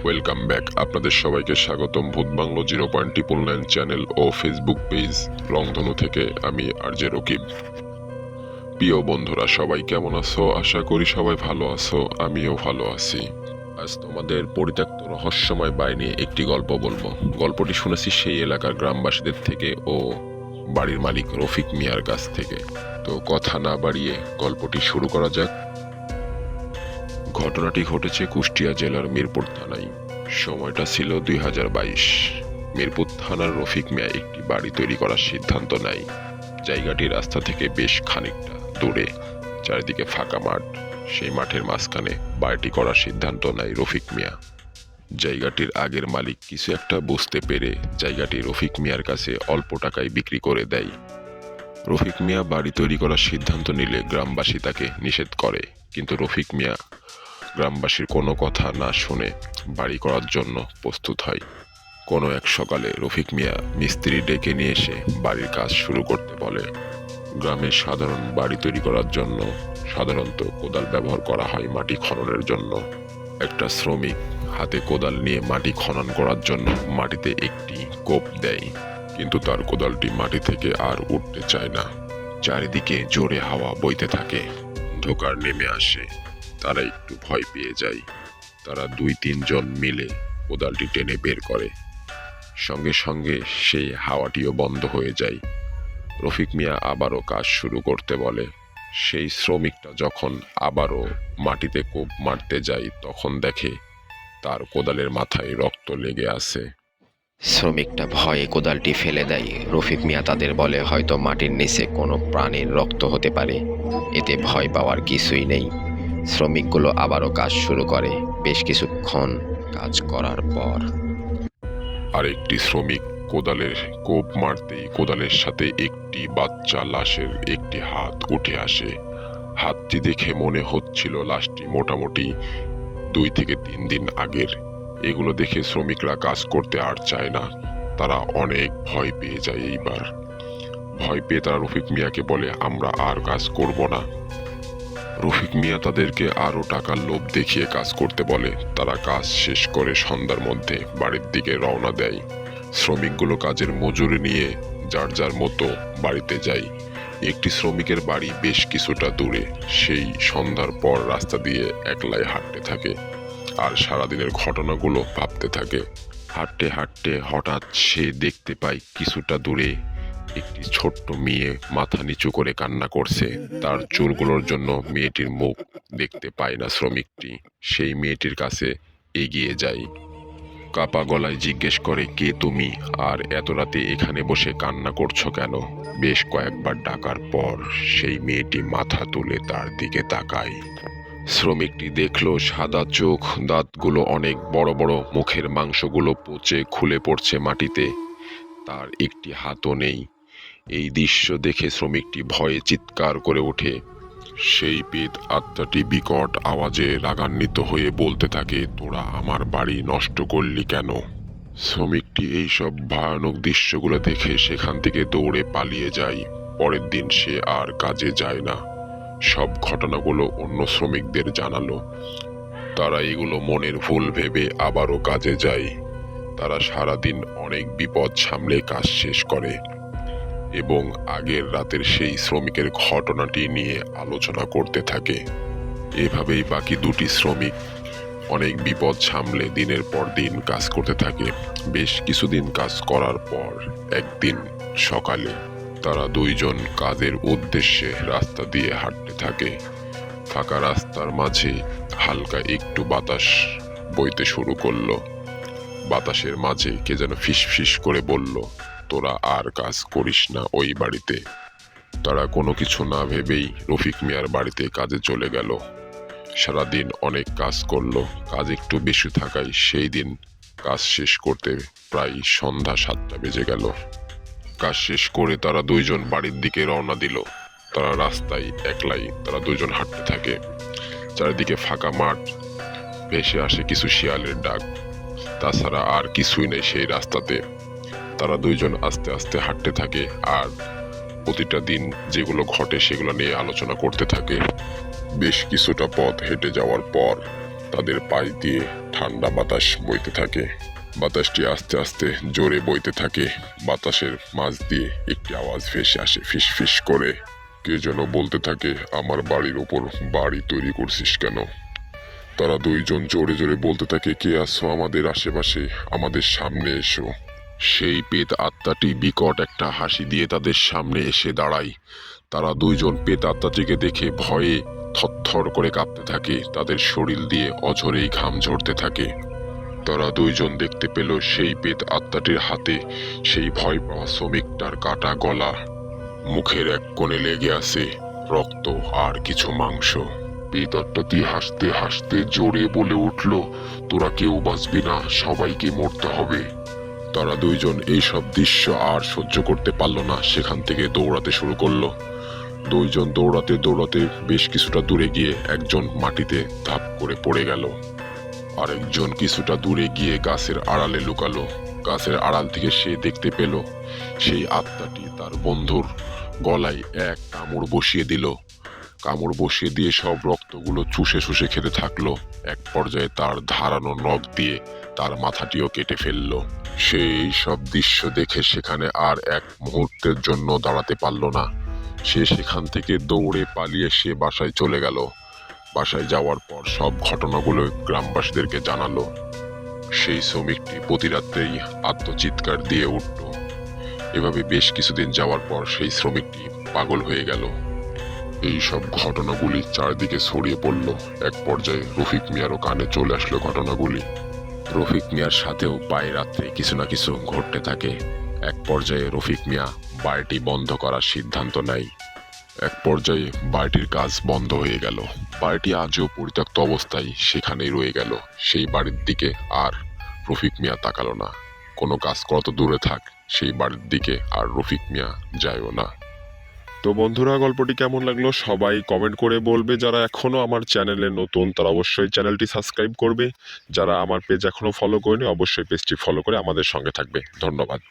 Welcome back. আপনাদের সবাইকে স্বাগতম ভূত বাংলো 0.9 চ্যানেল ও ফেসবুক পেজ রংধনু থেকে। আমি আরজে রকিব। প্রিয় বন্ধুরা, সবাই কেমন আছো? আশা করি সবাই ভালো আছো, আমিও ভালো আছি। আজ তোমাদের পরিত্যক্ত রহস্যময় বাড়ি নিয়ে একটি গল্প বলবো। গল্পটি শুনেছি সেই এলাকার গ্রামবাসীদের থেকে ও বাড়ির মালিক রফিক মিয়ার কাছ থেকে। তো কথা না বাড়িয়ে গল্পটি শুরু করা যাক। ঘটনাটি ঘটেছে কুষ্টিয়া জেলার মিরপুর থানায়। সময়টা ছিল 2022। মিরপুর থানার রফিক মিয়া একটি বাড়ি তৈরি করার সিদ্ধান্ত নেয়। জায়গাটি রাস্তা থেকে বেশ খানিকটা দূরে, চারিদিকে ফাঁকা মাঠ। সেই মাঠের মাঝখানে বাড়িটি করার সিদ্ধান্ত নেয় রফিক মিয়া। জায়গাটির আগের মালিক কিছু একটা বুঝতে পেরে জায়গাটি রফিক মিয়ার কাছে অল্প টাকায় বিক্রি করে দেয়। রফিক মিয়া বাড়ি তৈরি করার সিদ্ধান্ত নিলে গ্রামবাসী তাকে নিষেধ করে, কিন্তু রফিক মিয়া গ্রামবাসীর কোনো কথা না শুনে বাড়ি করার জন্য প্রস্তুত হয়। কোনো এক সকালে রফিক মিয়া মিস্ত্রি ডেকে নিয়ে এসে বাড়ির কাজ শুরু করতে বলে। গ্রামের সাধারণ বাড়ি তৈরি করার জন্য সাধারণত কোদাল ব্যবহার করা হয় মাটি খননের জন্য। একটা শ্রমিক হাতে কোদাল নিয়ে মাটি খনন করার জন্য মাটিতে একটি কোপ দেয়, কিন্তু তার কোদালটি মাটি থেকে আর উঠতে চায় না। চারিদিকে জোরে হাওয়া বইতে থাকে, অন্ধকার নেমে আসে। তারা একটু ভয় পেয়ে যায়। তারা 2-3 জন মিলে কোদালটি টেনে বের করে। সঙ্গে সঙ্গে সেই হাওয়াটিও বন্ধ হয়ে যায়। রফিক মিয়া আবারও কাজ শুরু করতে বলে। সেই শ্রমিকটা যখন আবারও মাটিতে কোপ মারতে যায়, তখন দেখে তার কোদালের মাথায় রক্ত লেগে আছে। শ্রমিকটা ভয়ে কোদালটি ফেলে দেয়। রফিক মিয়া তাদের বলে, হয়তো মাটির নিচে কোনো প্রাণীর রক্ত হতে পারে, এতে ভয় পাওয়ার কিছুই নেই। শ্রমিকগুলো আবারও কাজ শুরু করে। বেশ কিছুক্ষণ কাজ করার পর আরেকটি শ্রমিক কোদালের কোপ মারতেই কোদালের সাথে একটি বাচ্চা লাশের একটি হাত উঠে আসে। হাতটি দেখে মনে হচ্ছিল লাশটি মোটামুটি 2 থেকে 3 দিন আগের। এগুলো দেখে শ্রমিকরা কাজ করতে আর চায় না। তারা অনেক ভয় পেয়ে যায়। এইবার ভয় পেয়ে তারা রফিক মিয়াকে বলে, আমরা আর কাজ করব না। রফিক মিয়া তাদেরকে আরও টাকার লোভ দেখিয়ে কাজ করতে বলে। তারা কাজ শেষ করে সন্ধ্যার মধ্যে বাড়ির দিকে রওনা দেয়। শ্রমিকগুলো কাজের মজুরি নিয়ে যার যার মতো বাড়িতে যায়। একটি শ্রমিকের বাড়ি বেশ কিছুটা দূরে। সেই সন্ধ্যার পর রাস্তা দিয়ে একলাই হাঁটতে থাকে আর সারাদিনের ঘটনাগুলো ভাবতে থাকে। হাঁটতে হাঁটতে হঠাৎ সে দেখতে পায় কিছুটা দূরে একটি ছোট্ট মেয়ে মাথা নিচু করে কান্না করছে। তার চুলগুলোর জন্য মেয়েটির মুখ দেখতে পায় না শ্রমিকটি। সেই মেয়েটির কাছে এগিয়ে যায়, কাপা গলায় জিজ্ঞেস করে, কে তুমি? আর এত রাতে এখানে বসে কান্না করছো কেন? বেশ কয়েকবার ডাকার পর সেই মেয়েটি মাথা তুলে তার দিকে তাকায়। শ্রমিকটি দেখলো সাদা চোখ, দাঁতগুলো অনেক বড় বড়, মুখের মাংসগুলো পচে খুলে পড়ছে মাটিতে। তার একটি হাতও নেই। এই দৃশ্য দেখে শ্রমিকটি ভয়ে চিৎকার করে ওঠে। সেই পেট আত্মাটি বিকট আওয়াজে রাগান্বিত হয়ে বলতে থাকে, তোরা আমার বাড়ি নষ্ট করলি কেন? শ্রমিকটি এইসব ভয়ানক দৃশ্যগুলো দেখে সেখান থেকে দৌড়ে পালিয়ে যায়। পরের দিন সে আর কাজে যায় না। সব ঘটনাগুলো অন্য শ্রমিকদের জানালো। তারা এগুলো মনের ভুল ভেবে আবারও কাজে যায়। তারা সারাদিন অনেক বিপদ সামলে কাজ শেষ করে এবং আগের রাতের সেই শ্রমিকের ঘটনাটি নিয়ে আলোচনা করতে থাকে। এভাবেই বাকি দুটি শ্রমিক অনেক বিপদ সামলে দিনের পর দিন কাজ করতে থাকে। বেশ কিছুদিন কাজ করার পর একদিন সকালে তারা দুইজন কাজের উদ্দেশ্যে রাস্তা দিয়ে হাঁটতে থাকে। ফাঁকা রাস্তার মাঝে হালকা একটু বাতাস বইতে শুরু করলো। বাতাসের মাঝে কে যেন ফিসফিস করে বলল, তোরা আর কাজ করিস না ওই বাড়িতে। তারা কোনো কিছু না ভেবেই রফিক মিয়ার বাড়িতে কাজে চলে গেল। সারাদিন অনেক কাজ করলো। কাজ একটু বেশি থাকায় সেই দিন কাজ শেষ করতে প্রায় সন্ধ্যা 7টা বেজে গেল। কাজ শেষ করে তারা দুইজন বাড়ির দিকে রওনা দিল। তারা রাস্তায় একলাই তারা দুইজন হাঁটতে থাকে। চারিদিকে ফাঁকা মাঠ, ভেসে আসে কিছু শিয়ালের ডাক। তাছাড়া আর কিছুই নেই সেই রাস্তাতে। তারা দুইজন আস্তে আস্তে হাঁটতে থাকে আর প্রতিটা দিন যেগুলো ঘটে সেগুলো নিয়ে আলোচনা করতে থাকে। বেশ কিছুটা পথ হেঁটে যাওয়ার পর তাদের পাশ দিয়ে ঠান্ডা বাতাস বইতে থাকে। বাতাসটি আস্তে আস্তে জোরে বইতে থাকে। বাতাসের মাঝ দিয়ে একটি আওয়াজ ভেসে আসে, ফিস ফিস করে। কে যেন বলতে থাকে, আমার বাড়ির ওপর বাড়ি তৈরি করছিস কেন? তারা দুইজন জোরে জোরে বলতে থাকে, কে আছো আমাদের আশেপাশে, আমাদের সামনে এসো। সেই পেত আত্মাটি বিকট একটা হাসি দিয়ে তাদের সামনে এসে দাঁড়ায়। তারা দুইজন পেত আত্মাটিকে দেখে ভয়ে থরথর করে কাঁপতে থাকে। তাদের শরীর দিয়ে অঝরেই ঘাম ঝরতে থাকে। তারা দুইজন দেখতে পেল সেই পেত আত্মাটির হাতে সেই ভয় পাওয়া শ্রমিকটার কাটা গলা। মুখের এক কোণে লেগে আছে রক্ত আর কিছু মাংস। পেত আত্মাটি হাসতে হাসতে জোরে বলে উঠল, তোরা কেউ বাঁচবি না, সবাইকে মরতে হবে। তারা দুইজন এইসব দৃশ্য আর সহ্য করতে পারল না, সেখান থেকে দৌড়াতে শুরু করলো। দুইজন দৌড়াতে দৌড়াতে বেশ কিছুটা দূরে গিয়ে একজন মাটিতে ধাপ করে পড়ে গেল। আরেকজন কিছুটা দূরে গিয়ে গাছের আড়ালে লুকালো। গাছের আড়াল থেকে সে দেখতে পেল সেই আত্মাটি তার বন্ধুর গলায় এক কামড় বসিয়ে দিল। কামড় বসিয়ে দিয়ে সব রক্তগুলো চুষে চুষে খেতে থাকলো। এক পর্যায়ে তার ধারানো নখ দিয়ে তার মাথাটিও কেটে ফেললো। সে এই সব দৃশ্য দেখে সেখানে আর এক মুহূর্তের জন্য দাঁড়াতে পারল না। সে সেখান থেকে দৌড়ে পালিয়ে সে বাসায় চলে গেল। বাসায় যাওয়ার পর সব ঘটনাগুলো গ্রামবাসীদেরকে জানালো। সেই শ্রমিকটি প্রতি রাত্রেই আত্মচিৎকার দিয়ে উঠল। এভাবে বেশ কিছুদিন যাওয়ার পর সেই শ্রমিকটি পাগল হয়ে গেল। এই সব ঘটনাগুলি চারদিকে ছড়িয়ে পড়ল। এক পর্যায়ে রফিক মিয়ারও কানে চলে আসলো ঘটনাগুলি। রফিক মিয়ার সাথেও প্রায় রাত্রে কিছু না কিছু ঘটতে থাকে। এক পর্যায়ে রফিক মিয়া বাড়িটি বন্ধ করার সিদ্ধান্ত নেয়। এক পর্যায়ে বাড়িটির কাজ বন্ধ হয়ে গেল। বাড়িটি আজও পরিত্যক্ত অবস্থায় সেখানেই রয়ে গেল। সেই বাড়ির দিকে আর রফিক মিয়া তাকালো না। কোনো কাজ কত দূরে থাক, সেই বাড়ির দিকে আর রফিক মিয়া যায়ও না। তো বন্ধুরা, গল্পটি কেমন লাগলো সবাই কমেন্ট করে বলবে। যারা এখনো আমার চ্যানেলে নতুন তারা অবশ্যই চ্যানেলটি সাবস্ক্রাইব করবে। যারা আমার পেজ এখনো ফলো করেনি অবশ্যই পেজটি ফলো করে আমাদের সঙ্গে থাকবে। ধন্যবাদ।